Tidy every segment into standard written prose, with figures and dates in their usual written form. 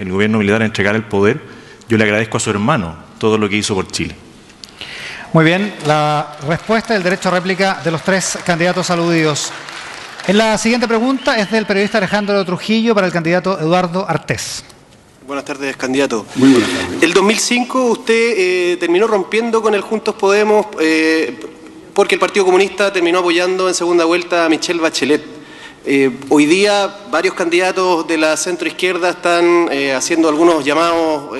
el gobierno militar entregara el poder, yo le agradezco a su hermano todo lo que hizo por Chile. Muy bien, la respuesta del derecho a réplica de los tres candidatos aludidos. En la siguiente pregunta es del periodista Alejandro Trujillo para el candidato Eduardo Artés. Buenas tardes, candidato. Muy buenas tardes. El 2005 usted terminó rompiendo con el Juntos Podemos porque el Partido Comunista terminó apoyando en segunda vuelta a Michelle Bachelet. Hoy día varios candidatos de la centroizquierda están haciendo algunos llamados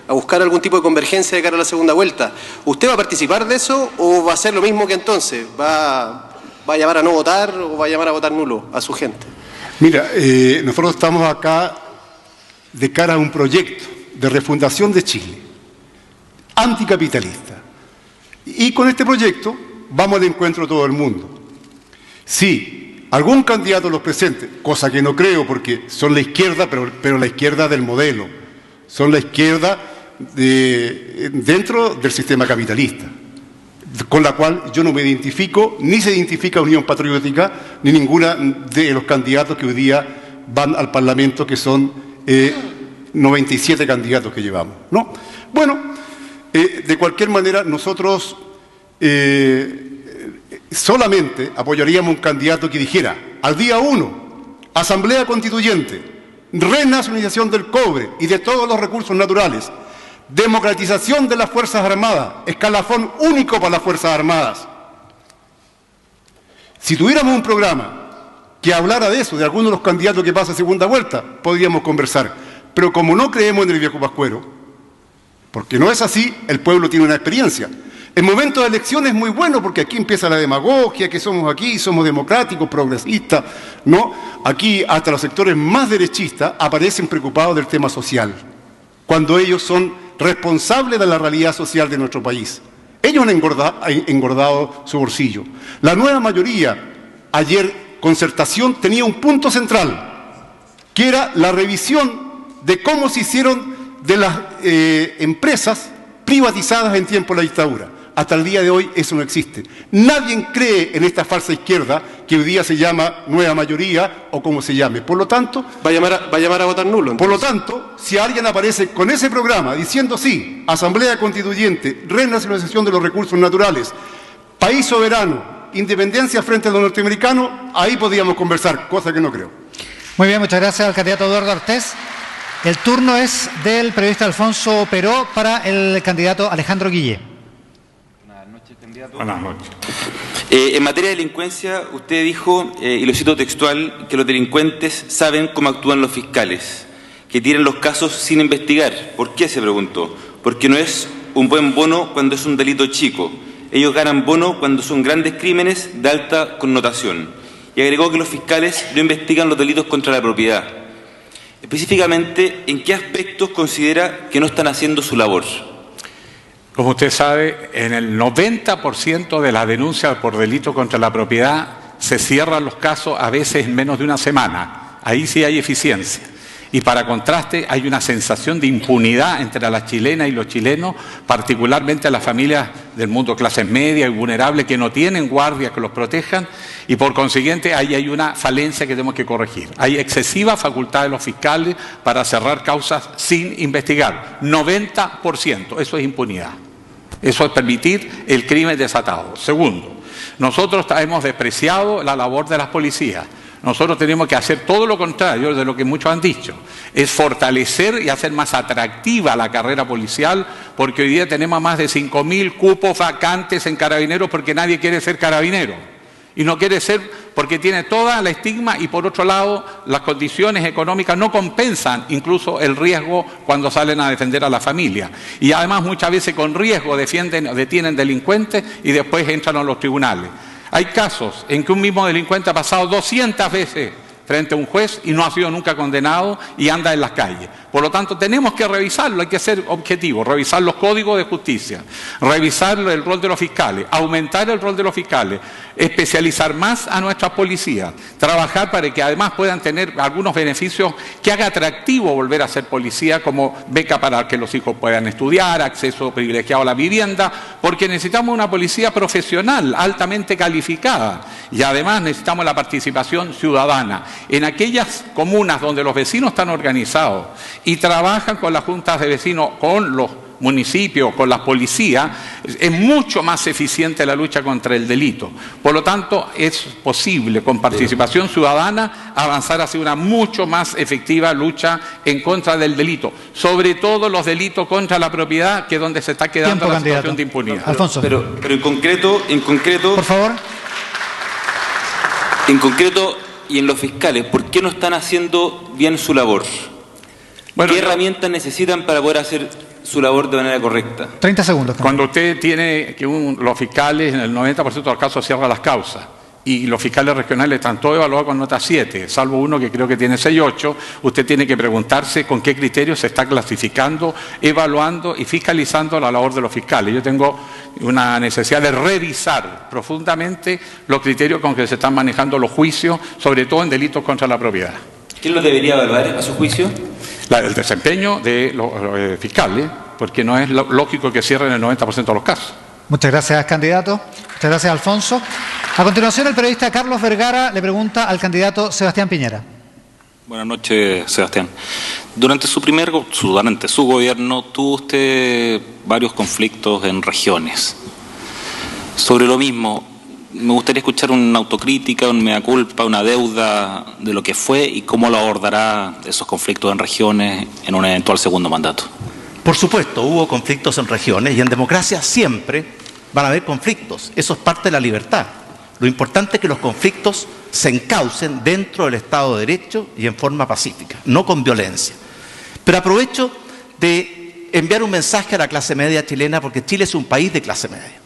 a buscar algún tipo de convergencia de cara a la segunda vuelta. ¿Usted va a participar de eso o va a hacer lo mismo que entonces? ¿Va a llamar a no votar o va a llamar a votar nulo a su gente? Mira, nosotros estamos acá de cara a un proyecto de refundación de Chile, anticapitalista. Y con este proyecto vamos al encuentro de todo el mundo. Si algún candidato los presente, cosa que no creo porque son la izquierda, pero la izquierda del modelo, son la izquierda dentro del sistema capitalista, con la cual yo no me identifico, ni se identifica Unión Patriótica, ni ninguna de los candidatos que hoy día van al Parlamento, que son 97 candidatos que llevamos, ¿no? Bueno, de cualquier manera, nosotros solamente apoyaríamos un candidato que dijera, al día 1, Asamblea Constituyente, renacionalización del cobre y de todos los recursos naturales, democratización de las Fuerzas Armadas, escalafón único para las Fuerzas Armadas. Si tuviéramos un programa que hablara de eso, de alguno de los candidatos que pasa a segunda vuelta, podríamos conversar. Pero como no creemos en el viejo pascuero, porque no es así, el pueblo tiene una experiencia. El momento de elección es muy bueno porque aquí empieza la demagogia, que somos aquí, somos democráticos, progresistas, ¿no? Aquí hasta los sectores más derechistas aparecen preocupados del tema social, cuando ellos son responsables de la realidad social de nuestro país. Ellos han engordado su bolsillo. La nueva mayoría, ayer Concertación, tenía un punto central, que era la revisión de cómo se hicieron de las empresas privatizadas en tiempo de la dictadura. Hasta el día de hoy eso no existe. Nadie cree en esta falsa izquierda que hoy día se llama nueva mayoría o como se llame. Por lo tanto, ¿Va a llamar a votar nulo? Entonces. Por lo tanto, si alguien aparece con ese programa diciendo sí, Asamblea Constituyente, renacionalización de los recursos naturales, país soberano, independencia frente a los norteamericanos, ahí podríamos conversar, cosa que no creo. Muy bien, muchas gracias al candidato Eduardo Artés. El turno es del periodista Alfonso Peró para el candidato Alejandro Guille. Buenas noches, candidato. Buenas noches. En materia de delincuencia, usted dijo, y lo cito textual, que los delincuentes saben cómo actúan los fiscales, que tienen los casos sin investigar. ¿Por qué? Se preguntó. Porque no es un buen bono cuando es un delito chico. Ellos ganan bono cuando son grandes crímenes de alta connotación. Y agregó que los fiscales no investigan los delitos contra la propiedad. Específicamente, ¿en qué aspectos considera que no están haciendo su labor? Como usted sabe, en el 90% de las denuncias por delito contra la propiedad se cierran los casos a veces en menos de una semana. Ahí sí hay eficiencia. Y para contraste hay una sensación de impunidad entre las chilenas y los chilenos, particularmente a las familias del mundo clase media y vulnerables que no tienen guardias que los protejan, y por consiguiente ahí hay una falencia que tenemos que corregir. Hay excesiva facultad de los fiscales para cerrar causas sin investigar. 90%, eso es impunidad. Eso es permitir el crimen desatado. Segundo, nosotros hemos despreciado la labor de las policías. Nosotros tenemos que hacer todo lo contrario de lo que muchos han dicho, es fortalecer y hacer más atractiva la carrera policial, porque hoy día tenemos más de 5.000 cupos vacantes en carabineros porque nadie quiere ser carabinero. Y no quiere ser porque tiene toda la estigma y por otro lado las condiciones económicas no compensan incluso el riesgo cuando salen a defender a la familia. Y además muchas veces con riesgo detienen delincuentes y después entran a los tribunales. Hay casos en que un mismo delincuente ha pasado 200 veces frente a un juez y no ha sido nunca condenado y anda en las calles. Por lo tanto, tenemos que revisarlo, hay que ser objetivos, revisar los códigos de justicia, revisar el rol de los fiscales, aumentar el rol de los fiscales, especializar más a nuestras policías, trabajar para que además puedan tener algunos beneficios que haga atractivo volver a ser policía, como beca para que los hijos puedan estudiar, acceso privilegiado a la vivienda, porque necesitamos una policía profesional, altamente calificada, y además necesitamos la participación ciudadana. En aquellas comunas donde los vecinos están organizados y trabajan con las juntas de vecinos, con los municipios, con la policía, es mucho más eficiente la lucha contra el delito. Por lo tanto, es posible, con participación ciudadana, avanzar hacia una mucho más efectiva lucha en contra del delito, sobre todo los delitos contra la propiedad, que es donde se está quedando la situación de impunidad. Alfonso. Pero en concreto, por favor. En concreto y en los fiscales, ¿por qué no están haciendo bien su labor? Bueno, ¿qué herramientas necesitan para poder hacer su labor de manera correcta? 30 segundos. Cuando usted tiene que los fiscales en el 90% de los casos cierran las causas y los fiscales regionales están todos evaluados con nota 7, salvo uno que creo que tiene 6-8, usted tiene que preguntarse con qué criterios se está clasificando, evaluando y fiscalizando la labor de los fiscales. Yo tengo una necesidad de revisar profundamente los criterios con que se están manejando los juicios, sobre todo en delitos contra la propiedad. ¿Quién los debería evaluar a su juicio? El desempeño de los fiscales, porque no es lógico que cierren el 90% de los casos. Muchas gracias, candidato. Muchas gracias, Alfonso. A continuación, el periodista Carlos Vergara le pregunta al candidato Sebastián Piñera. Buenas noches, Sebastián. Durante su gobierno tuvo usted varios conflictos en regiones. Sobre lo mismo, me gustaría escuchar una autocrítica, una mea culpa, una deuda de lo que fue y cómo lo abordará esos conflictos en regiones en un eventual segundo mandato. Por supuesto, hubo conflictos en regiones y en democracia siempre van a haber conflictos. Eso es parte de la libertad. Lo importante es que los conflictos se encaucen dentro del Estado de Derecho y en forma pacífica, no con violencia. Pero aprovecho de enviar un mensaje a la clase media chilena, porque Chile es un país de clase media.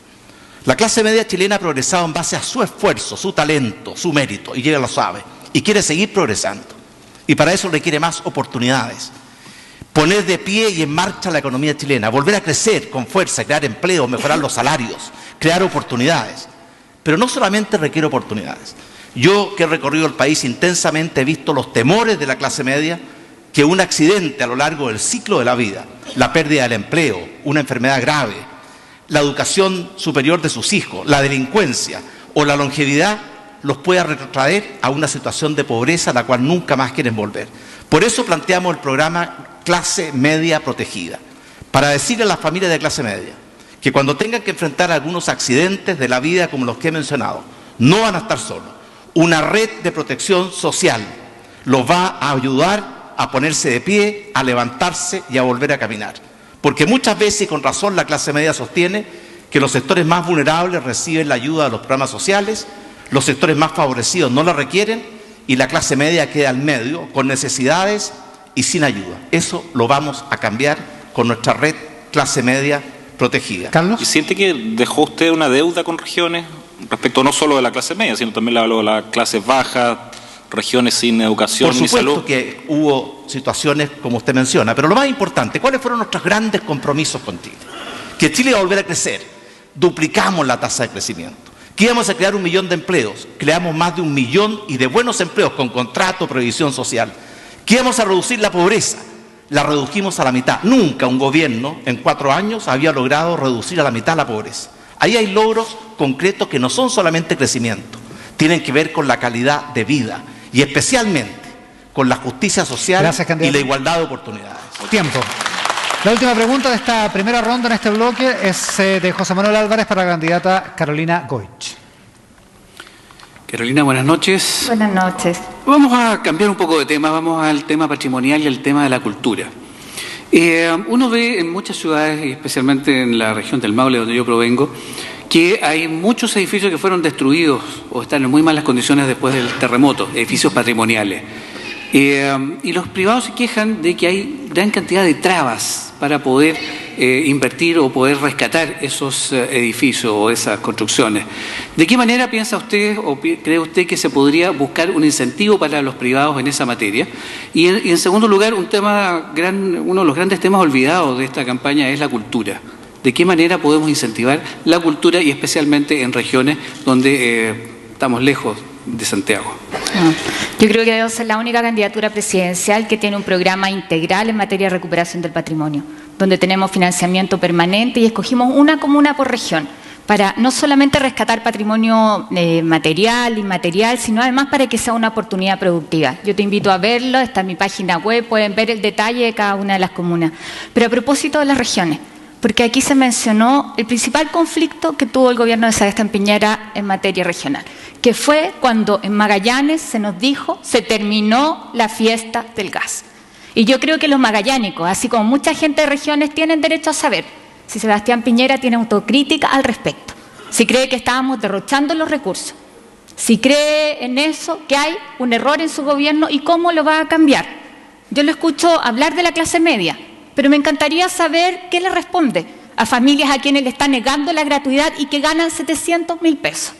La clase media chilena ha progresado en base a su esfuerzo, su talento, su mérito, y ella lo sabe, y quiere seguir progresando. Y para eso requiere más oportunidades. Poner de pie y en marcha la economía chilena, volver a crecer con fuerza, crear empleo, mejorar los salarios, crear oportunidades. Pero no solamente requiere oportunidades. Yo, que he recorrido el país intensamente, he visto los temores de la clase media que un accidente a lo largo del ciclo de la vida, la pérdida del empleo, una enfermedad grave, la educación superior de sus hijos, la delincuencia o la longevidad los pueda retrotraer a una situación de pobreza a la cual nunca más quieren volver. Por eso planteamos el programa Clase Media Protegida, para decirle a las familias de clase media que cuando tengan que enfrentar algunos accidentes de la vida como los que he mencionado, no van a estar solos. Una red de protección social los va a ayudar a ponerse de pie, a levantarse y a volver a caminar. Porque muchas veces, y con razón, la clase media sostiene que los sectores más vulnerables reciben la ayuda de los programas sociales, los sectores más favorecidos no la requieren y la clase media queda al medio, con necesidades y sin ayuda. Eso lo vamos a cambiar con nuestra red Clase Media Protegida. Carlos. ¿Y siente que dejó usted una deuda con regiones respecto no solo de la clase media, sino también de las clases bajas, regiones sin educación ni salud? Por supuesto que hubo situaciones como usted menciona, pero lo más importante, ¿cuáles fueron nuestros grandes compromisos con Chile? Que Chile iba a volver a crecer, duplicamos la tasa de crecimiento, que íbamos a crear 1 millón de empleos, creamos más de 1 millón y de buenos empleos con contrato, previsión social, que íbamos a reducir la pobreza, la redujimos a la mitad. Nunca un gobierno en 4 años había logrado reducir a la mitad la pobreza. Ahí hay logros concretos que no son solamente crecimiento, tienen que ver con la calidad de vida y especialmente con la justicia social. Gracias, y la igualdad de oportunidades. Tiempo. La última pregunta de esta primera ronda en este bloque es de José Manuel Álvarez para la candidata Carolina Goich. Carolina, buenas noches. Buenas noches. Vamos a cambiar un poco de tema, vamos al tema patrimonial y al tema de la cultura. Uno ve en muchas ciudades, y especialmente en la región del Maule, donde yo provengo, que hay muchos edificios que fueron destruidos o están en muy malas condiciones después del terremoto, edificios patrimoniales. Y los privados se quejan de que hay gran cantidad de trabas para poder invertir o poder rescatar esos edificios o esas construcciones. ¿De qué manera piensa usted o cree usted que se podría buscar un incentivo para los privados en esa materia? Y en segundo lugar, uno de los grandes temas olvidados de esta campaña es la cultura. ¿De qué manera podemos incentivar la cultura y especialmente en regiones donde estamos lejos de Santiago? Yo creo que debo ser la única candidatura presidencial que tiene un programa integral en materia de recuperación del patrimonio, donde tenemos financiamiento permanente y escogimos una comuna por región, para no solamente rescatar patrimonio material, inmaterial, sino además para que sea una oportunidad productiva. Yo te invito a verlo, está en mi página web, pueden ver el detalle de cada una de las comunas. Pero a propósito de las regiones, porque aquí se mencionó el principal conflicto que tuvo el gobierno de Sebastián Piñera en materia regional, que fue cuando en Magallanes se nos dijo se terminó la fiesta del gas. Y yo creo que los magallánicos, así como mucha gente de regiones, tienen derecho a saber si Sebastián Piñera tiene autocrítica al respecto, si cree que estábamos derrochando los recursos, si cree en eso, que hay un error en su gobierno y cómo lo va a cambiar. Yo lo escucho hablar de la clase media, pero me encantaría saber qué le responde a familias a quienes le está negando la gratuidad y que ganan 700.000 pesos.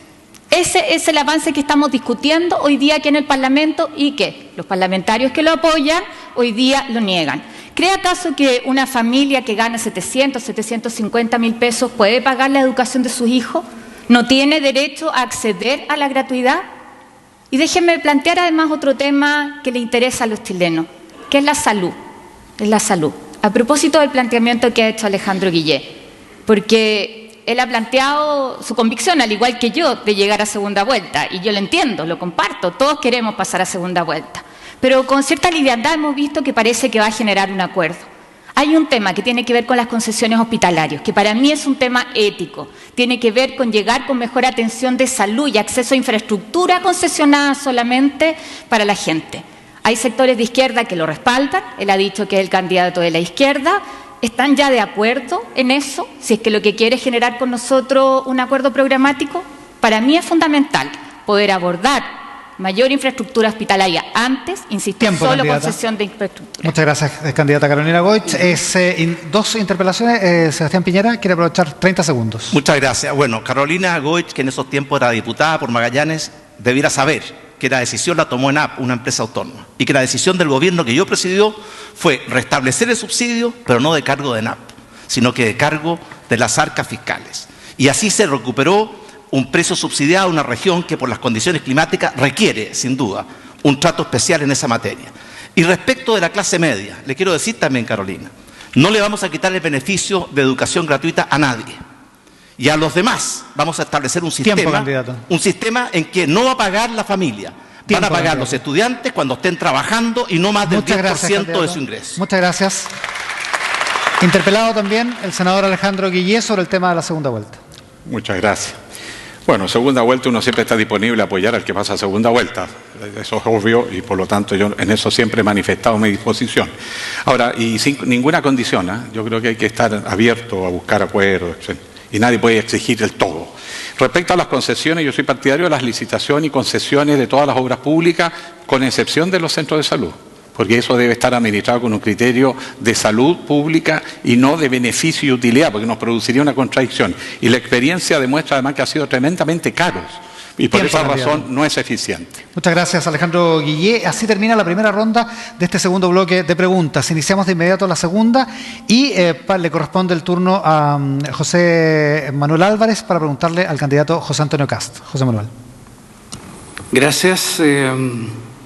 Ese es el avance que estamos discutiendo hoy día aquí en el Parlamento y que los parlamentarios que lo apoyan hoy día lo niegan. ¿Cree acaso que una familia que gana 750.000 pesos puede pagar la educación de sus hijos? ¿No tiene derecho a acceder a la gratuidad? Y déjenme plantear además otro tema que le interesa a los chilenos, que es la salud. Es la salud. A propósito del planteamiento que ha hecho Alejandro Guillé, porque él ha planteado su convicción, al igual que yo, de llegar a segunda vuelta, y yo lo entiendo, lo comparto, todos queremos pasar a segunda vuelta. Pero con cierta liviandad hemos visto que parece que va a generar un acuerdo. Hay un tema que tiene que ver con las concesiones hospitalarias, que para mí es un tema ético. Tiene que ver con llegar con mejor atención de salud y acceso a infraestructura concesionada solamente para la gente. Hay sectores de izquierda que lo respaldan, él ha dicho que es el candidato de la izquierda. ¿Están ya de acuerdo en eso? Si es que lo que quiere es generar con nosotros un acuerdo programático, para mí es fundamental poder abordar mayor infraestructura hospitalaria antes, insisto, solo candidata. Concesión de infraestructura. Muchas gracias, candidata Carolina Goich. Dos interpelaciones. Sebastián Piñera quiere aprovechar 30 segundos. Muchas gracias. Bueno, Carolina Goich, que en esos tiempos era diputada por Magallanes, debiera saber que la decisión la tomó ENAP, una empresa autónoma, y que la decisión del gobierno que yo presidió fue restablecer el subsidio, pero no de cargo de ENAP, sino que de cargo de las arcas fiscales. Y así se recuperó un precio subsidiado a una región que por las condiciones climáticas requiere, sin duda, un trato especial en esa materia. Y respecto de la clase media, le quiero decir también, Carolina, no le vamos a quitar el beneficio de educación gratuita a nadie. Y a los demás vamos a establecer un sistema en que no va a pagar la familia. Van a pagar los estudiantes cuando estén trabajando y no más del 10% de su ingreso. Muchas gracias. Interpelado también el senador Alejandro Guillé sobre el tema de la segunda vuelta. Muchas gracias. Bueno, segunda vuelta uno siempre está disponible a apoyar al que pasa a segunda vuelta. Eso es obvio y por lo tanto yo en eso siempre he manifestado mi disposición. Ahora, y sin ninguna condición, yo creo que hay que estar abierto a buscar acuerdos, y nadie puede exigir el todo. Respecto a las concesiones, yo soy partidario de las licitaciones y concesiones de todas las obras públicas, con excepción de los centros de salud, porque eso debe estar administrado con un criterio de salud pública y no de beneficio y utilidad, porque nos produciría una contradicción. Y la experiencia demuestra además que ha sido tremendamente caros y por esa razón no es eficiente. Muchas gracias, Alejandro Guillé. Así termina la primera ronda de este segundo bloque de preguntas. Iniciamos de inmediato la segunda y le corresponde el turno a José Manuel Álvarez para preguntarle al candidato José Antonio Cast. José Manuel. Gracias.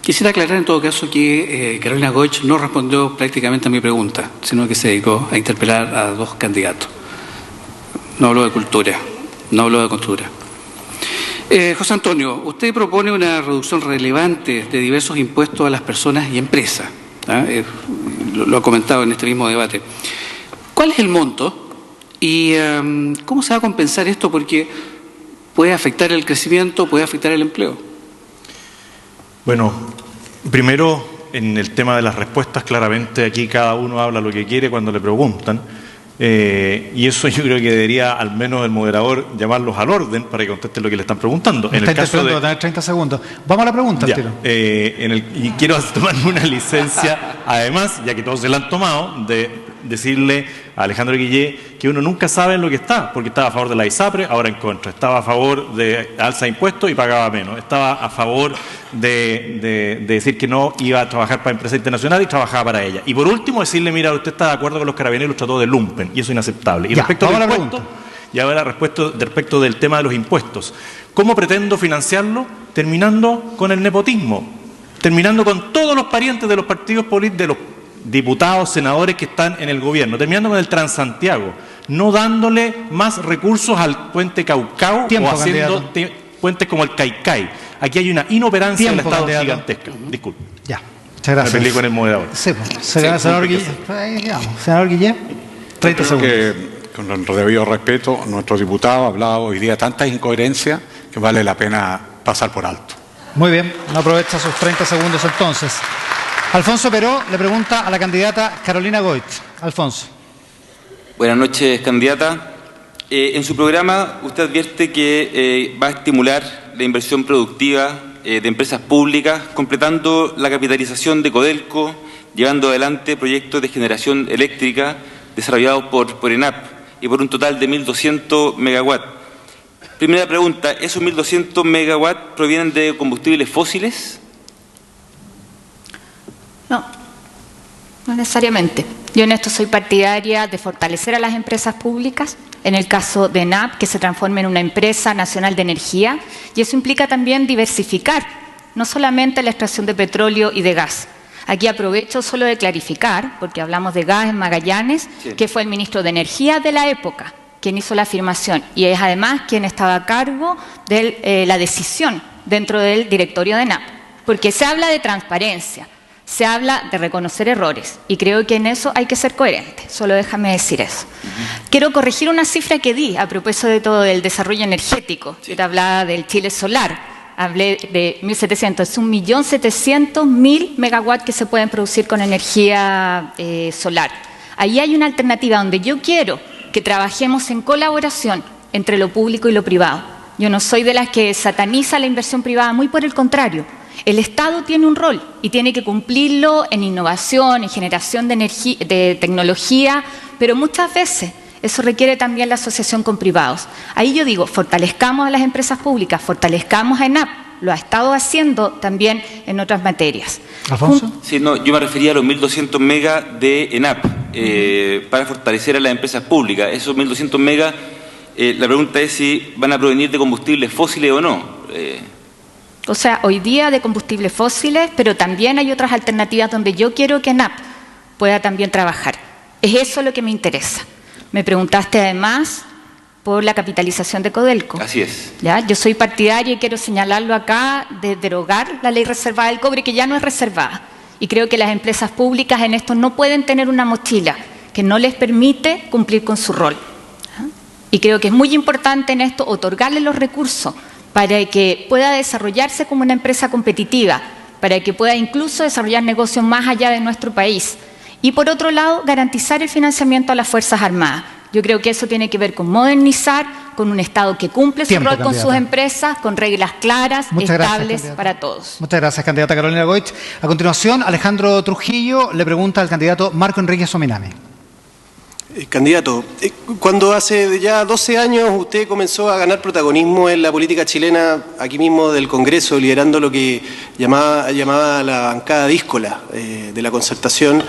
Quisiera aclarar en todo caso que Carolina Goich no respondió prácticamente a mi pregunta, sino que se dedicó a interpelar a dos candidatos. No habló de cultura, no habló de cultura. José Antonio, usted propone una reducción relevante de diversos impuestos a las personas y empresas. Lo ha comentado en este mismo debate. ¿Cuál es el monto y cómo se va a compensar esto? Porque puede afectar el crecimiento, puede afectar el empleo. Bueno, primero en el tema de las respuestas, claramente aquí cada uno habla lo que quiere cuando le preguntan. Y eso yo creo que debería al menos el moderador llamarlos al orden para que contesten lo que le están preguntando. En el caso de tener 30 segundos. Vamos a la pregunta, ya, y quiero tomarme una licencia, además, ya que todos se la han tomado, de decirle a Alejandro Guillé que uno nunca sabe en lo que está, porque estaba a favor de la ISAPRE, ahora en contra. Estaba a favor de alza de impuestos y pagaba menos. Estaba a favor de decir que no iba a trabajar para empresas internacionales y trabajaba para ella. Y por último, decirle, mira, usted está de acuerdo con los carabineros y los trató de lumpen, y eso es inaceptable. Y respecto al impuesto, y ahora respecto del tema de los impuestos, ¿cómo pretendo financiarlo? Terminando con el nepotismo, terminando con todos los parientes de los partidos políticos, de los diputados, senadores que están en el gobierno, terminando con el Transantiago. no dándole más recursos al puente Caucao Tiempo, o haciendo candidato. puentes como el Caicai. Aquí hay una inoperancia del Tiempo, Estado candidato. gigantesca. Disculpe. Ya, muchas gracias. Me peleé con el moderador. Sí, pues, senador Guillé. Senador Guillé, 30 Creo segundos. que, con el debido respeto, nuestro diputado ha hablado hoy día de tantas incoherencias que vale la pena pasar por alto. Muy bien, no aprovecha sus 30 segundos entonces. Alfonso Peró le pregunta a la candidata Carolina Goit. Alfonso. Buenas noches, candidata. En su programa usted advierte que va a estimular la inversión productiva de empresas públicas, completando la capitalización de Codelco, llevando adelante proyectos de generación eléctrica desarrollados por ENAP y por un total de 1.200 megawatts. Primera pregunta, ¿esos 1.200 megawatts provienen de combustibles fósiles? No necesariamente. Yo en esto soy partidaria de fortalecer a las empresas públicas, en el caso de ENAP, que se transforme en una empresa nacional de energía, y eso implica también diversificar, no solamente la extracción de petróleo y de gas. Aquí aprovecho solo de clarificar, porque hablamos de gas en Magallanes, Sí. que fue el ministro de Energía de la época quien hizo la afirmación, y es además quien estaba a cargo de la decisión dentro del directorio de ENAP, porque se habla de transparencia, se habla de reconocer errores, y creo que en eso hay que ser coherente. Solo déjame decir eso. Quiero corregir una cifra que di a propósito de todo el desarrollo energético. Yo te hablaba del Chile solar, hablé de 1.700, es 1.700.000 megawatts que se pueden producir con energía solar. Ahí hay una alternativa donde yo quiero que trabajemos en colaboración entre lo público y lo privado. Yo no soy de las que sataniza la inversión privada, muy por el contrario. El Estado tiene un rol y tiene que cumplirlo en innovación, en generación de energía, de tecnología, pero muchas veces eso requiere también la asociación con privados. Ahí yo digo, fortalezcamos a las empresas públicas, fortalezcamos a ENAP, lo ha estado haciendo también en otras materias. Alfonso. Sí, no, yo me refería a los 1.200 megas de ENAP para fortalecer a las empresas públicas. Esos 1.200 megas, la pregunta es si van a provenir de combustibles fósiles o no. O sea, hoy día de combustibles fósiles, pero también hay otras alternativas donde yo quiero que ENAP pueda también trabajar. Es eso lo que me interesa. Me preguntaste además por la capitalización de Codelco. Así es. ¿Ya? Yo soy partidaria y quiero señalarlo acá de derogar la ley reservada del cobre, que ya no es reservada. Y creo que las empresas públicas en esto no pueden tener una mochila que no les permite cumplir con su rol. ¿Ya? Y creo que es muy importante en esto otorgarle los recursos para que pueda desarrollarse como una empresa competitiva, para que pueda incluso desarrollar negocios más allá de nuestro país. Y por otro lado, garantizar el financiamiento a las Fuerzas Armadas. Yo creo que eso tiene que ver con modernizar, con un Estado que cumple su rol con sus empresas, con reglas claras, estables para todos. Muchas gracias, candidata Carolina Goit. A continuación, Alejandro Trujillo le pregunta al candidato Marco Enrique Sominami. Candidato, cuando hace ya 12 años usted comenzó a ganar protagonismo en la política chilena, aquí mismo del Congreso, liderando lo que llamaba la bancada díscola de la concertación,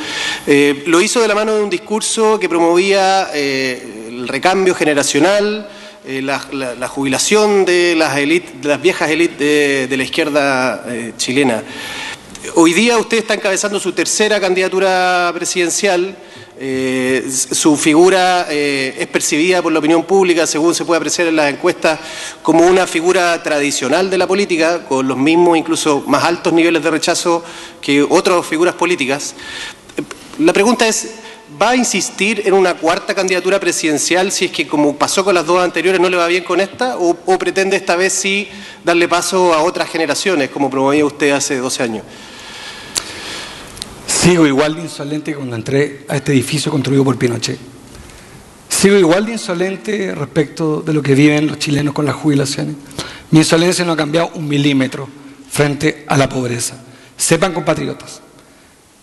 lo hizo de la mano de un discurso que promovía el recambio generacional, la jubilación de las viejas élites de la izquierda chilena. Hoy día usted está encabezando su tercera candidatura presidencial. Su figura es percibida por la opinión pública, según se puede apreciar en las encuestas, como una figura tradicional de la política, con los mismos, incluso más altos niveles de rechazo que otras figuras políticas. La pregunta es, ¿va a insistir en una cuarta candidatura presidencial si es que, como pasó con las dos anteriores, no le va bien con esta? ¿O pretende esta vez sí darle paso a otras generaciones, como promovía usted hace 12 años? Sigo igual de insolente que cuando entré a este edificio construido por Pinochet. Sigo igual de insolente respecto de lo que viven los chilenos con las jubilaciones. Mi insolencia no ha cambiado un milímetro frente a la pobreza. Sepan, compatriotas,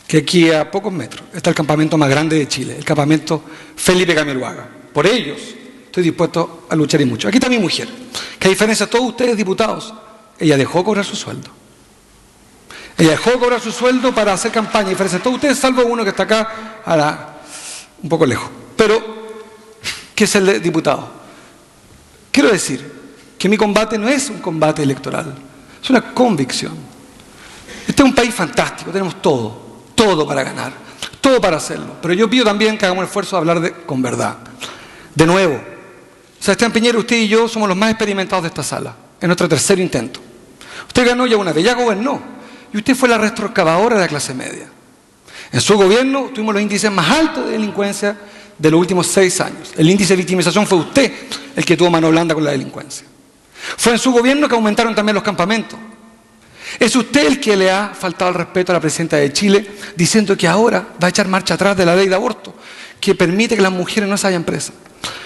que aquí a pocos metros está el campamento más grande de Chile, el campamento Felipe Camiroaga. Por ellos estoy dispuesto a luchar y mucho. Aquí está mi mujer, que a diferencia de todos ustedes, diputados, ella dejó cobrar su sueldo. Ella dejó de cobrar su sueldo para hacer campaña, y diferencia de todos ustedes, salvo uno que está acá, un poco lejos, pero que es el diputado. Quiero decir que mi combate no es un combate electoral, es una convicción. Este es un país fantástico, tenemos todo para ganar, todo para hacerlo, pero yo pido también que hagamos un esfuerzo de hablar con verdad. De nuevo, Sebastián Piñera, usted y yo somos los más experimentados de esta sala, en nuestro tercer intento. Usted ganó ya una vez, ya gobernó, y usted fue la retroexcavadora de la clase media. En su gobierno tuvimos los índices más altos de delincuencia de los últimos 6 años. El índice de victimización fue usted el que tuvo mano blanda con la delincuencia. Fue en su gobierno que aumentaron también los campamentos. Es usted el que le ha faltado el respeto a la presidenta de Chile, diciendo que ahora va a echar marcha atrás de la ley de aborto, que permite que las mujeres no se vayan presas.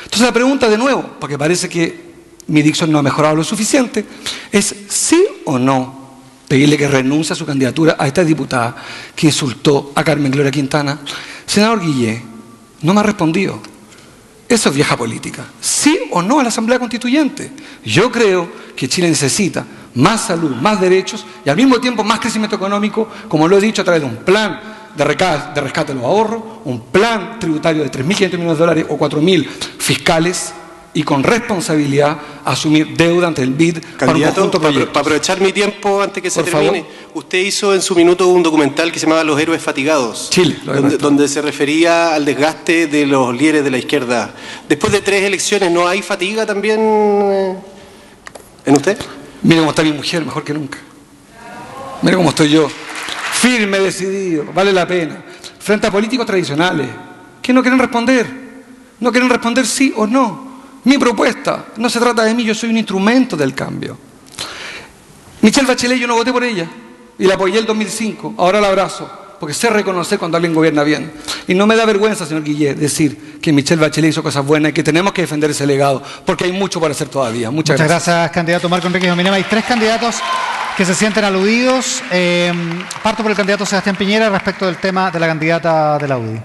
Entonces la pregunta de nuevo, porque parece que mi dicción no ha mejorado lo suficiente, es sí o no pedirle que renuncie a su candidatura a esta diputada que insultó a Carmen Gloria Quintana. Senador Guillé, no me ha respondido. Eso es vieja política. ¿Sí o no a la Asamblea Constituyente? Yo creo que Chile necesita más salud, más derechos y al mismo tiempo más crecimiento económico, como lo he dicho, a través de un plan de rescate de los ahorros, un plan tributario de 3.500 millones de dólares o 4.000 fiscales y con responsabilidad asumir deuda ante el BID para un conjunto de proyectos. Para aprovechar mi tiempo antes que se Por termine, favor. usted hizo en su minuto un documental que se llamaba Los Héroes Fatigados, Chile, donde se refería al desgaste de los líderes de la izquierda. Después de 3 elecciones, ¿no hay fatiga también en usted? Mire cómo está mi mujer, mejor que nunca. Mire cómo estoy yo, firme, decidido, vale la pena. Frente a políticos tradicionales que no quieren responder sí o no. Mi propuesta, no se trata de mí, yo soy un instrumento del cambio. Michelle Bachelet, yo no voté por ella y la apoyé el 2005, ahora la abrazo, porque sé reconocer cuando alguien gobierna bien. Y no me da vergüenza, señor Guillet, decir que Michelle Bachelet hizo cosas buenas y que tenemos que defender ese legado, porque hay mucho por hacer todavía. Muchas gracias, candidato Marco Enríquez Ominema. Hay 3 candidatos que se sienten aludidos. Parto por el candidato Sebastián Piñera respecto del tema de la candidata de la UDI.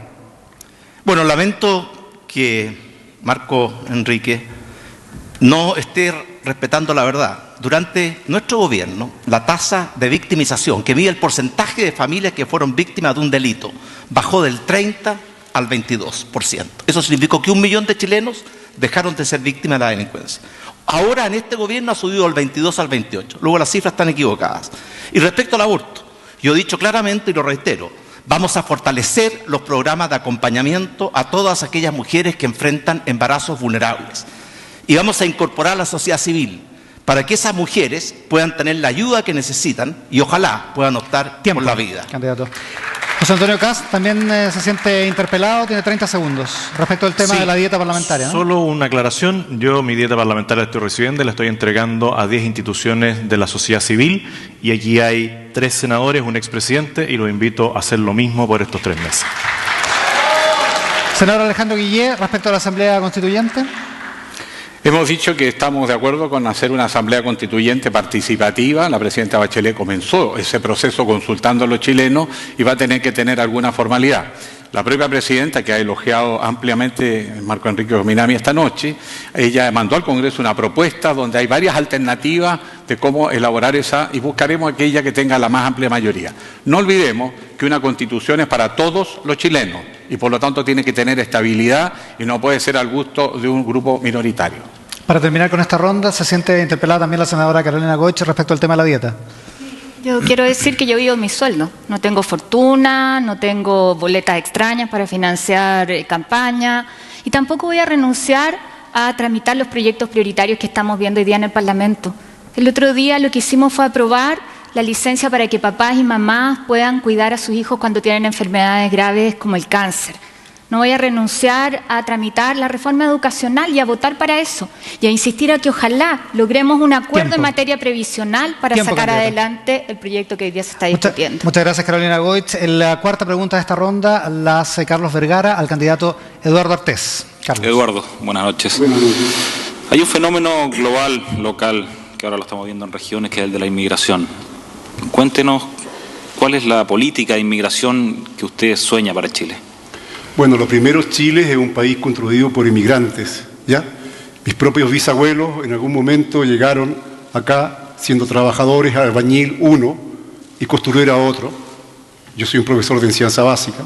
Bueno, lamento que Marco Enrique no esté respetando la verdad. Durante nuestro gobierno, la tasa de victimización, que mide el porcentaje de familias que fueron víctimas de un delito, bajó del 30 al 22%. Eso significó que 1 millón de chilenos dejaron de ser víctimas de la delincuencia. Ahora en este gobierno ha subido del 22 al 28. Luego las cifras están equivocadas. Y respecto al aborto, yo he dicho claramente y lo reitero, vamos a fortalecer los programas de acompañamiento a todas aquellas mujeres que enfrentan embarazos vulnerables. Y vamos a incorporar a la sociedad civil para que esas mujeres puedan tener la ayuda que necesitan y ojalá puedan optar por la vida. Candidato. José Antonio Kast también se siente interpelado, tiene 30 segundos respecto al tema de la dieta parlamentaria, ¿no? Solo una aclaración, yo mi dieta parlamentaria la estoy recibiendo, la estoy entregando a 10 instituciones de la sociedad civil y aquí hay 3 senadores, un expresidente y los invito a hacer lo mismo por estos 3 meses. Senador Alejandro Guillé, respecto a la Asamblea Constituyente. Hemos dicho que estamos de acuerdo con hacer una asamblea constituyente participativa. La presidenta Bachelet comenzó ese proceso consultando a los chilenos y va a tener que tener alguna formalidad. La propia presidenta, que ha elogiado ampliamente Marco Enríquez Ominami esta noche, ella mandó al Congreso una propuesta donde hay varias alternativas de cómo elaborar esa y buscaremos aquella que tenga la más amplia mayoría. No olvidemos que una constitución es para todos los chilenos y por lo tanto tiene que tener estabilidad y no puede ser al gusto de un grupo minoritario. Para terminar con esta ronda, se siente interpelada también la senadora Carolina Goich respecto al tema de la dieta. Yo quiero decir que yo vivo mi sueldo. No tengo fortuna, no tengo boletas extrañas para financiar campaña y tampoco voy a renunciar a tramitar los proyectos prioritarios que estamos viendo hoy día en el Parlamento. El otro día lo que hicimos fue aprobar la licencia para que papás y mamás puedan cuidar a sus hijos cuando tienen enfermedades graves como el cáncer. No voy a renunciar a tramitar la reforma educacional y a votar para eso. Y a insistir a que ojalá logremos un acuerdo en materia previsional para sacar adelante el proyecto que hoy día se está discutiendo. Muchas gracias, Carolina Goich. La cuarta pregunta de esta ronda la hace Carlos Vergara al candidato Eduardo Artés. Carlos. Eduardo, buenas noches. Buenas noches. Hay un fenómeno global, local, que ahora lo estamos viendo en regiones, que es el de la inmigración. Cuéntenos cuál es la política de inmigración que usted sueña para Chile. Bueno, lo primero, Chile es un país construido por inmigrantes, ¿ya? Mis propios bisabuelos en algún momento llegaron acá siendo trabajadores, albañil uno y costurera otro. Yo soy un profesor de enseñanza básica.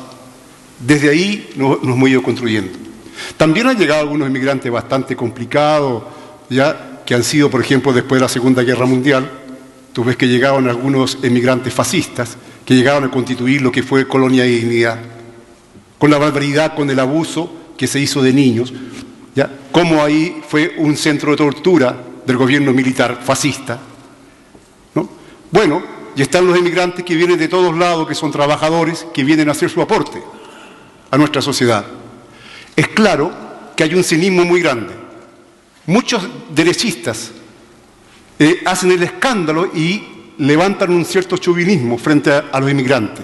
Desde ahí nos hemos ido construyendo. También han llegado algunos inmigrantes bastante complicados, ¿ya? Que han sido, por ejemplo, después de la Segunda Guerra Mundial. Tú ves que llegaron algunos inmigrantes fascistas que llegaron a constituir lo que fue Colonia de Dignidad, con la barbaridad, con el abuso que se hizo de niños. ¿ya? Cómo ahí fue un centro de tortura del gobierno militar fascista, ¿no? Bueno, y están los emigrantes que vienen de todos lados, que son trabajadores, que vienen a hacer su aporte a nuestra sociedad. Es claro que hay un cinismo muy grande. Muchos derechistas hacen el escándalo y levantan un cierto chauvinismo frente a los inmigrantes.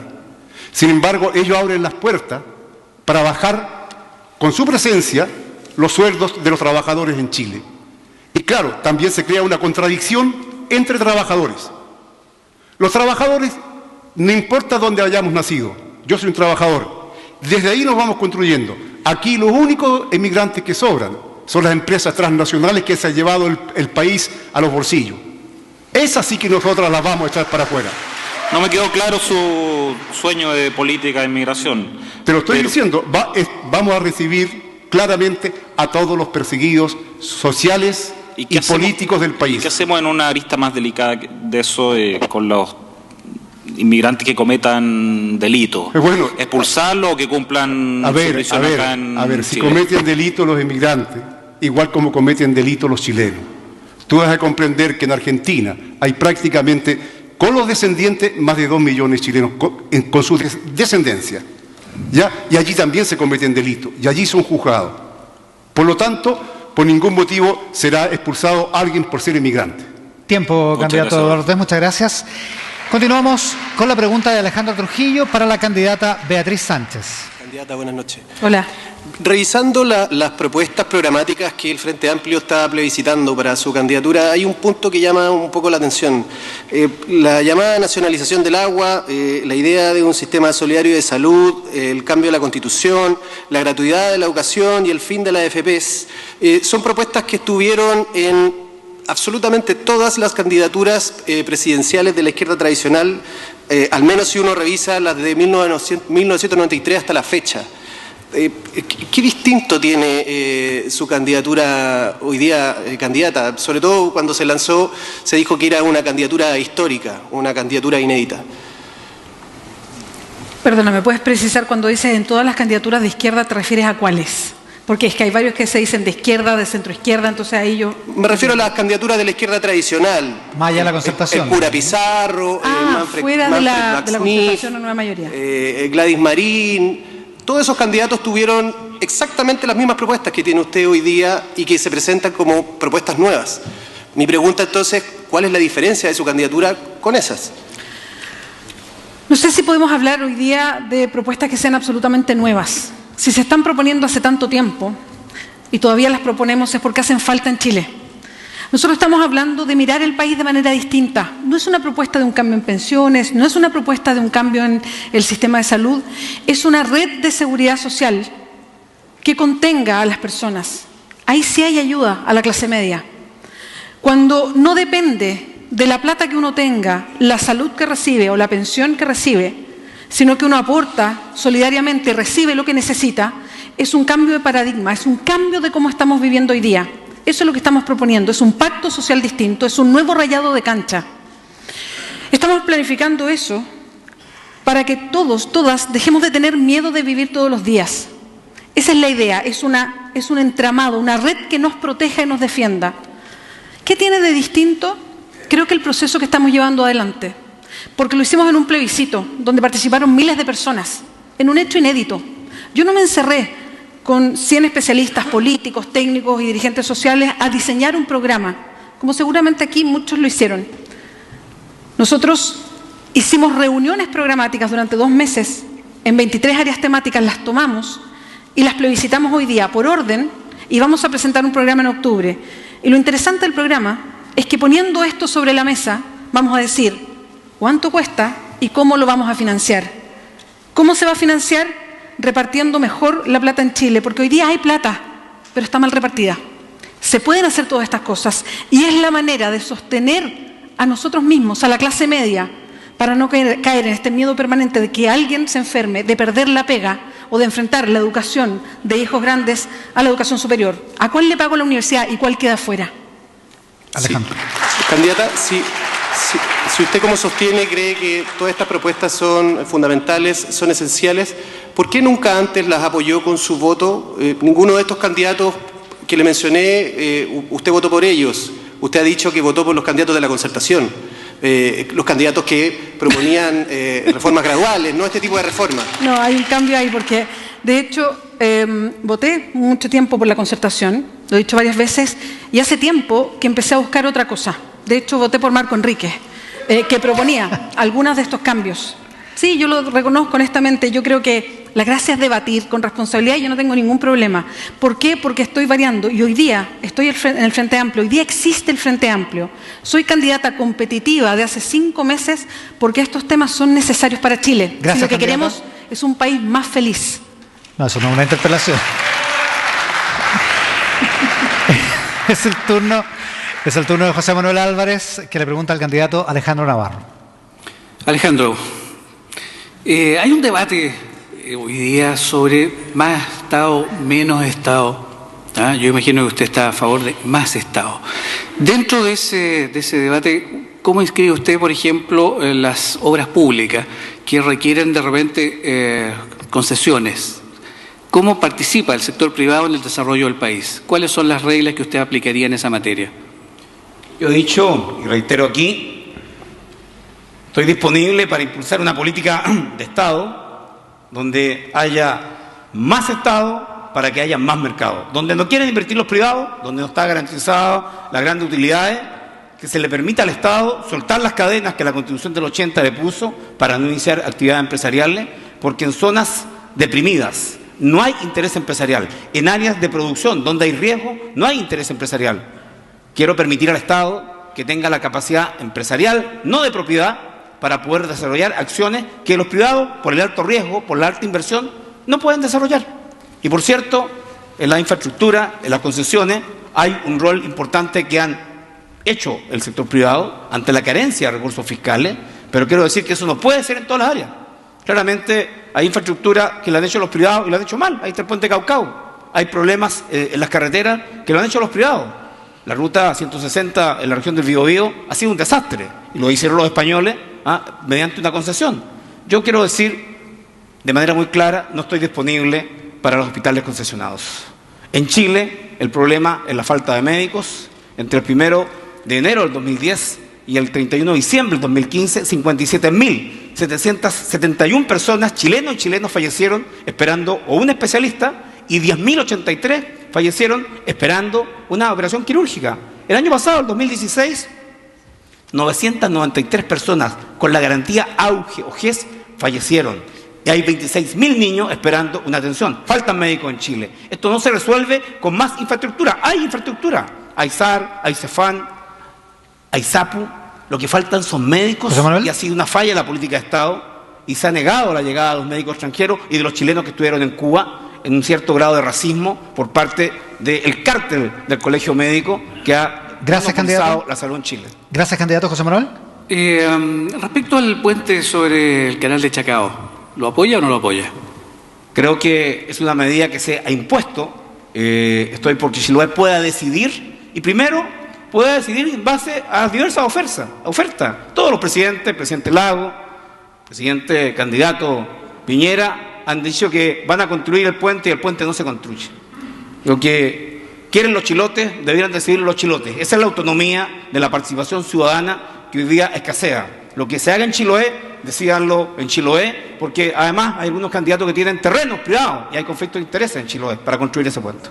Sin embargo, ellos abren las puertas para bajar con su presencia los sueldos de los trabajadores en Chile. Y claro, también se crea una contradicción entre trabajadores. Los trabajadores, no importa dónde hayamos nacido, yo soy un trabajador, desde ahí nos vamos construyendo. Aquí los únicos emigrantes que sobran son las empresas transnacionales que se han llevado el país a los bolsillos. Esas sí que nosotras las vamos a echar para afuera. No me quedó claro su sueño de política de inmigración. Te lo estoy diciendo, vamos a recibir claramente a todos los perseguidos sociales y políticos del país. ¿Qué hacemos en una arista más delicada de eso con los inmigrantes que cometan delitos? Bueno, ¿expulsarlos o que cumplan su prisión acá en Chile? Si cometen delitos los inmigrantes, igual como cometen delitos los chilenos. Tú vas a comprender que en Argentina hay prácticamente, con los descendientes, más de 2 millones de chilenos con su descendencia, ¿ya? Y allí también se cometen delitos, y allí son juzgados. Por lo tanto, por ningún motivo será expulsado alguien por ser inmigrante. Tiempo, candidato Eduardo Ortiz, muchas gracias. Continuamos con la pregunta de Alejandro Trujillo para la candidata Beatriz Sánchez. Candidata, buenas noches. Hola. Revisando las propuestas programáticas que el Frente Amplio está plebiscitando para su candidatura, hay un punto que llama un poco la atención. La llamada nacionalización del agua, la idea de un sistema solidario de salud, el cambio de la Constitución, la gratuidad de la educación y el fin de las AFPs, son propuestas que estuvieron en absolutamente todas las candidaturas presidenciales de la izquierda tradicional, al menos si uno revisa las de 1993 hasta la fecha. ¿Qué distinto tiene su candidatura hoy día, candidata? Sobre todo cuando se lanzó, se dijo que era una candidatura histórica, una candidatura inédita. Perdona, ¿me puedes precisar cuando dices en todas las candidaturas de izquierda te refieres a cuáles? Porque es que hay varios que se dicen de izquierda, de centro izquierda, entonces ahí yo... Me refiero a las candidaturas de la izquierda tradicional. Más allá de la concertación. El cura Pizarro, fuera de la concertación, una nueva mayoría. Gladys Marín. Todos esos candidatos tuvieron exactamente las mismas propuestas que tiene usted hoy día y que se presentan como propuestas nuevas. Mi pregunta entonces, ¿cuál es la diferencia de su candidatura con esas? No sé si podemos hablar hoy día de propuestas que sean absolutamente nuevas. Si se están proponiendo hace tanto tiempo y todavía las proponemos es porque hacen falta en Chile. Nosotros estamos hablando de mirar el país de manera distinta. No es una propuesta de un cambio en pensiones, no es una propuesta de un cambio en el sistema de salud, es una red de seguridad social que contenga a las personas. Ahí sí hay ayuda a la clase media. Cuando no depende de la plata que uno tenga, la salud que recibe o la pensión que recibe, sino que uno aporta solidariamente, recibe lo que necesita, es un cambio de paradigma, es un cambio de cómo estamos viviendo hoy día. Eso es lo que estamos proponiendo, es un pacto social distinto, es un nuevo rayado de cancha. Estamos planificando eso para que todos, todas, dejemos de tener miedo de vivir todos los días. Esa es la idea, es un entramado, una red que nos proteja y nos defienda. ¿Qué tiene de distinto? Creo que el proceso que estamos llevando adelante, porque lo hicimos en un plebiscito, donde participaron miles de personas, en un hecho inédito. Yo no me encerré con 100 especialistas políticos, técnicos y dirigentes sociales a diseñar un programa, como seguramente aquí muchos lo hicieron. Nosotros hicimos reuniones programáticas durante 2 meses, en 23 áreas temáticas las tomamos y las plebiscitamos hoy día por orden y vamos a presentar un programa en octubre. Y lo interesante del programa es que poniendo esto sobre la mesa, vamos a decir cuánto cuesta y cómo lo vamos a financiar. ¿Cómo se va a financiar? Repartiendo mejor la plata en Chile, porque hoy día hay plata, pero está mal repartida. Se pueden hacer todas estas cosas y es la manera de sostener a nosotros mismos, a la clase media, para no caer en este miedo permanente de que alguien se enferme, de perder la pega o de enfrentar la educación de hijos grandes a la educación superior. ¿A cuál le pago la universidad y cuál queda fuera? Alejandro. Sí. Candidata, si usted como sostiene cree que todas estas propuestas son fundamentales, son esenciales, ¿por qué nunca antes las apoyó con su voto? Ninguno de estos candidatos que le mencioné, usted votó por ellos. Usted ha dicho que votó por los candidatos de la concertación, los candidatos que proponían reformas graduales, no este tipo de reformas. No, hay un cambio ahí porque, de hecho, voté mucho tiempo por la concertación, lo he dicho varias veces, y hace tiempo que empecé a buscar otra cosa. De hecho, voté por Marco Enríquez, que proponía algunos de estos cambios. Sí, yo lo reconozco honestamente, yo creo que la gracia es debatir con responsabilidad y yo no tengo ningún problema. ¿Por qué? Porque estoy variando y hoy día estoy en el Frente Amplio, hoy día existe el Frente Amplio. Soy candidata competitiva de hace 5 meses porque estos temas son necesarios para Chile. Gracias, si lo que candidata. queremos es un país más feliz. No, eso no es una interpelación. Es el turno de José Manuel Álvarez, que le pregunta al candidato Alejandro Navarro. Alejandro, hay un debate hoy día sobre más Estado, menos Estado. ¿Ah? Yo imagino que usted está a favor de más Estado. Dentro de ese debate, ¿cómo inscribe usted, por ejemplo, las obras públicas que requieren de repente concesiones? ¿Cómo participa el sector privado en el desarrollo del país? ¿Cuáles son las reglas que usted aplicaría en esa materia? Yo he dicho, y reitero aquí, estoy disponible para impulsar una política de Estado donde haya más Estado para que haya más mercado. Donde no quieren invertir los privados, donde no está garantizada las grandes utilidades, que se le permita al Estado soltar las cadenas que la Constitución del 80 le puso para no iniciar actividades empresariales, porque en zonas deprimidas no hay interés empresarial. En áreas de producción donde hay riesgo no hay interés empresarial. Quiero permitir al Estado que tenga la capacidad empresarial, no de propiedad, para poder desarrollar acciones que los privados, por el alto riesgo, por la alta inversión, no pueden desarrollar. Y por cierto, en la infraestructura, en las concesiones, hay un rol importante que han hecho el sector privado ante la carencia de recursos fiscales, pero quiero decir que eso no puede ser en todas las áreas. Claramente hay infraestructura que la han hecho los privados y lo han hecho mal. Ahí está el puente Caucao. Hay problemas en las carreteras que lo han hecho los privados. La ruta 160 en la región del Biobío ha sido un desastre y lo hicieron los españoles mediante una concesión. Yo quiero decir de manera muy clara, no estoy disponible para los hospitales concesionados. En Chile el problema es la falta de médicos. Entre el 1 de enero del 2010 y el 31 de diciembre del 2015, 57.771 personas, chilenos y chilenos, fallecieron esperando o un especialista y 10.083 fallecieron esperando una operación quirúrgica. El año pasado, el 2016, 993 personas con la garantía AUGE o GES fallecieron. Y hay 26.000 niños esperando una atención. Faltan médicos en Chile. Esto no se resuelve con más infraestructura. Hay infraestructura. Hay SAR, hay CEFAN, hay SAPU. Lo que faltan son médicos y ha sido una falla en la política de Estado y se ha negado la llegada de los médicos extranjeros y de los chilenos que estuvieron en Cuba en un cierto grado de racismo por parte del cártel del Colegio Médico que ha monopolizado la salud en Chile. Gracias, candidato. José Manuel. Respecto al puente sobre el canal de Chacao, ¿lo apoya o no lo apoya? Creo que es una medida que se ha impuesto. Estoy porque Chiloé pueda decidir y primero pueda decidir en base a las diversas ofertas. Todos los presidentes, el presidente Lago, presidente candidato Piñera, han dicho que van a construir el puente y el puente no se construye. Lo que quieren los chilotes, debieran decidir los chilotes. Esa es la autonomía de la participación ciudadana que hoy día escasea. Lo que se haga en Chiloé, decídanlo en Chiloé, porque además hay algunos candidatos que tienen terrenos privados y hay conflictos de intereses en Chiloé para construir ese puente.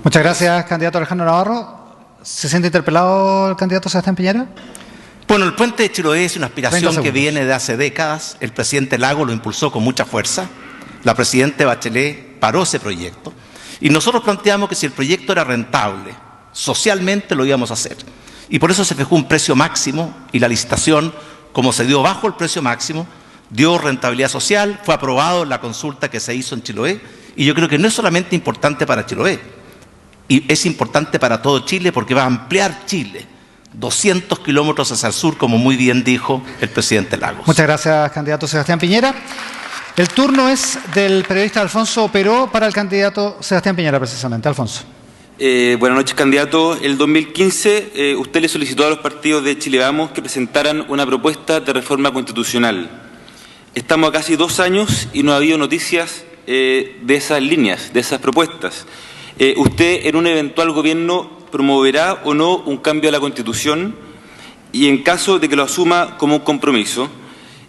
Muchas gracias, candidato Alejandro Navarro. ¿Se siente interpelado el candidato Sebastián Piñera? Bueno, el puente de Chiloé es una aspiración que viene de hace décadas. El presidente Lago lo impulsó con mucha fuerza. La presidenta Bachelet paró ese proyecto. Y nosotros planteamos que si el proyecto era rentable, socialmente lo íbamos a hacer. Y por eso se fijó un precio máximo y la licitación, como se dio bajo el precio máximo, dio rentabilidad social, fue aprobado en la consulta que se hizo en Chiloé. Y yo creo que no es solamente importante para Chiloé, y es importante para todo Chile porque va a ampliar Chile 200 kilómetros hacia el sur, como muy bien dijo el presidente Lagos. Muchas gracias, candidato Sebastián Piñera. El turno es del periodista Alfonso Peró para el candidato Sebastián Piñera, precisamente. Alfonso. Buenas noches, candidato. El 2015 usted le solicitó a los partidos de Chile Vamos que presentaran una propuesta de reforma constitucional. Estamos a casi 2 años y no ha habido noticias de esas líneas, de esas propuestas. ¿Usted en un eventual gobierno promoverá o no un cambio a la Constitución? Y en caso de que lo asuma como un compromiso,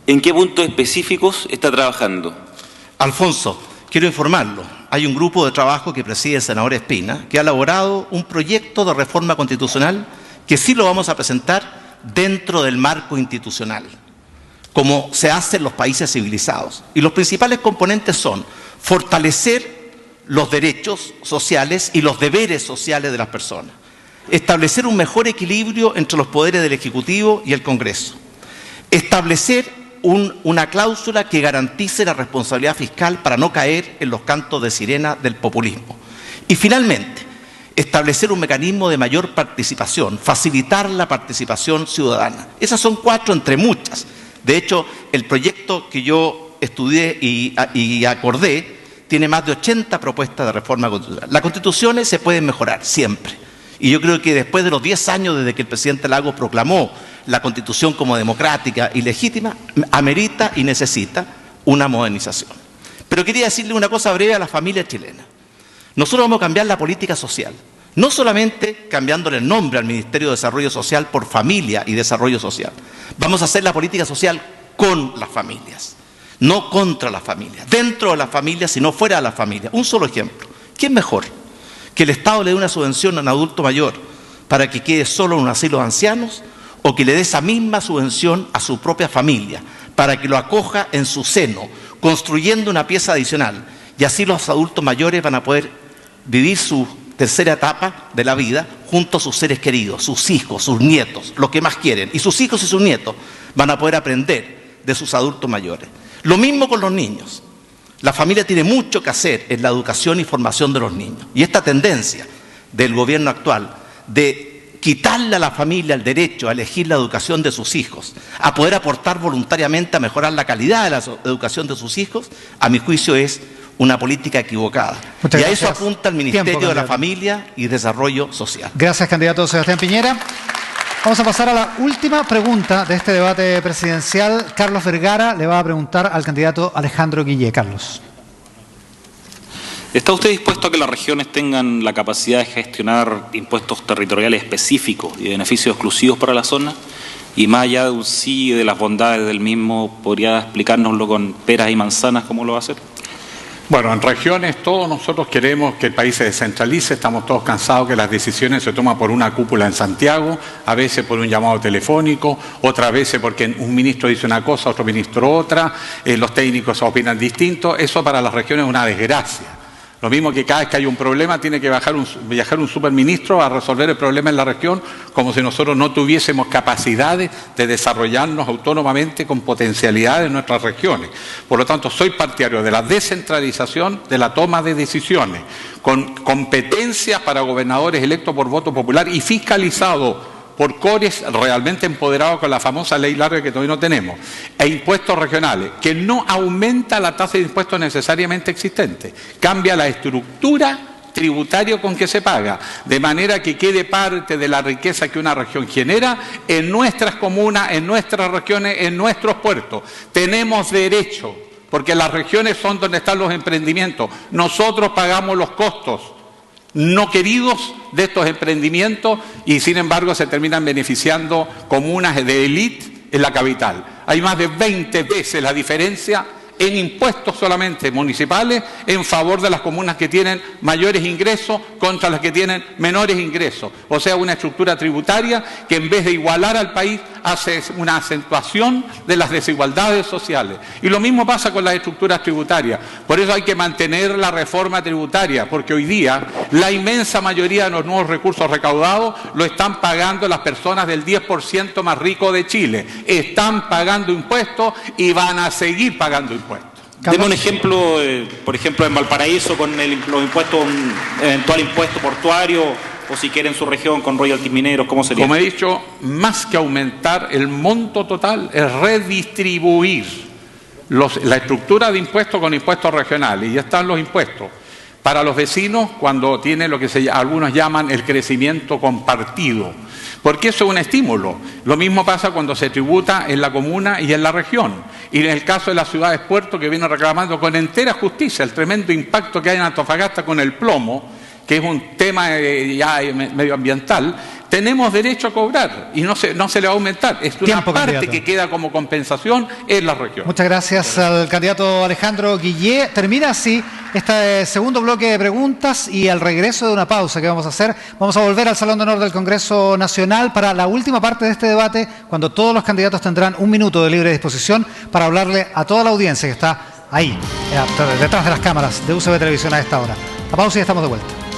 ¿en qué puntos específicos está trabajando? Alfonso, quiero informarlo. Hay un grupo de trabajo que preside el senador Espina que ha elaborado un proyecto de reforma constitucional que sí lo vamos a presentar dentro del marco institucional, como se hace en los países civilizados. Y los principales componentes son fortalecer los derechos sociales y los deberes sociales de las personas, establecer un mejor equilibrio entre los poderes del Ejecutivo y el Congreso, establecer una cláusula que garantice la responsabilidad fiscal para no caer en los cantos de sirena del populismo. Y finalmente, establecer un mecanismo de mayor participación, facilitar la participación ciudadana. Esas son 4 entre muchas. De hecho, el proyecto que yo estudié y acordé tiene más de 80 propuestas de reforma constitucional. Las constituciones se pueden mejorar siempre. Y yo creo que después de los 10 años desde que el presidente Lagos proclamó la Constitución como democrática y legítima, amerita y necesita una modernización. Pero quería decirle una cosa breve a la familia chilena. Nosotros vamos a cambiar la política social, no solamente cambiándole el nombre al Ministerio de Desarrollo Social por Familia y Desarrollo Social. Vamos a hacer la política social con las familias, no contra las familias, dentro de las familias, sino fuera de las familias. Un solo ejemplo. ¿Qué es mejor? ¿Que el Estado le dé una subvención a un adulto mayor para que quede solo en un asilo de ancianos, o que le dé esa misma subvención a su propia familia para que lo acoja en su seno, construyendo una pieza adicional? Y así los adultos mayores van a poder vivir su tercera etapa de la vida junto a sus seres queridos, sus hijos, sus nietos, lo que más quieren. Y sus hijos y sus nietos van a poder aprender de sus adultos mayores. Lo mismo con los niños. La familia tiene mucho que hacer en la educación y formación de los niños. Y esta tendencia del gobierno actual de quitarle a la familia el derecho a elegir la educación de sus hijos, a poder aportar voluntariamente a mejorar la calidad de la educación de sus hijos, a mi juicio es una política equivocada. Muchas y a gracias. eso apunta el Ministerio de la Familia y Desarrollo Social. Gracias, candidato Sebastián Piñera. Vamos a pasar a la última pregunta de este debate presidencial. Carlos Vergara le va a preguntar al candidato Alejandro Guillé. Carlos. ¿Está usted dispuesto a que las regiones tengan la capacidad de gestionar impuestos territoriales específicos y beneficios exclusivos para la zona? Y más allá de un sí y de las bondades del mismo, ¿podría explicárnoslo con peras y manzanas cómo lo va a hacer? Bueno, en regiones todos nosotros queremos que el país se descentralice, estamos todos cansados que las decisiones se toman por una cúpula en Santiago, a veces por un llamado telefónico, otras veces porque un ministro dice una cosa, otro ministro otra, los técnicos opinan distinto. Eso para las regiones es una desgracia. Lo mismo que cada vez que hay un problema tiene que viajar un superministro a resolver el problema en la región, como si nosotros no tuviésemos capacidades de desarrollarnos autónomamente con potencialidades en nuestras regiones. Por lo tanto, soy partidario de la descentralización de la toma de decisiones, con competencias para gobernadores electos por voto popular y fiscalizados por cores realmente empoderados con la famosa ley larga que todavía no tenemos, e impuestos regionales, que no aumenta la tasa de impuestos necesariamente existente, cambia la estructura tributaria con que se paga, de manera que quede parte de la riqueza que una región genera en nuestras comunas, en nuestras regiones, en nuestros puertos. Tenemos derecho, porque las regiones son donde están los emprendimientos, nosotros pagamos los costos no queridos de estos emprendimientos y sin embargo se terminan beneficiando comunas de élite en la capital. Hay más de 20 veces la diferencia en impuestos solamente municipales en favor de las comunas que tienen mayores ingresos contra las que tienen menores ingresos. O sea, una estructura tributaria que en vez de igualar al país hace una acentuación de las desigualdades sociales. Y lo mismo pasa con las estructuras tributarias. Por eso hay que mantener la reforma tributaria, porque hoy día la inmensa mayoría de los nuevos recursos recaudados lo están pagando las personas del 10% más rico de Chile. Están pagando impuestos y van a seguir pagando impuestos. Deme un ejemplo, por ejemplo, en Valparaíso con los impuestos, un eventual impuesto portuario, o si quiere en su región con royalties mineros, ¿cómo sería? Como he dicho, más que aumentar el monto total, es redistribuir la estructura de impuestos con impuestos regionales. Y ya están los impuestos para los vecinos cuando tiene lo que algunos llaman el crecimiento compartido, porque eso es un estímulo. Lo mismo pasa cuando se tributa en la comuna y en la región. Y en el caso de las ciudades puerto, que viene reclamando con entera justicia el tremendo impacto que hay en Antofagasta con el plomo, que es un tema ya medioambiental, tenemos derecho a cobrar y no se le va a aumentar. Es una parte que queda como compensación en la región. Muchas gracias al candidato Alejandro Guillé. Termina así este segundo bloque de preguntas y al regreso de una pausa que vamos a hacer, vamos a volver al Salón de Honor del Congreso Nacional para la última parte de este debate, cuando todos los candidatos tendrán un minuto de libre disposición para hablarle a toda la audiencia que está ahí, detrás de las cámaras de UCB Televisión a esta hora. La pausa y estamos de vuelta.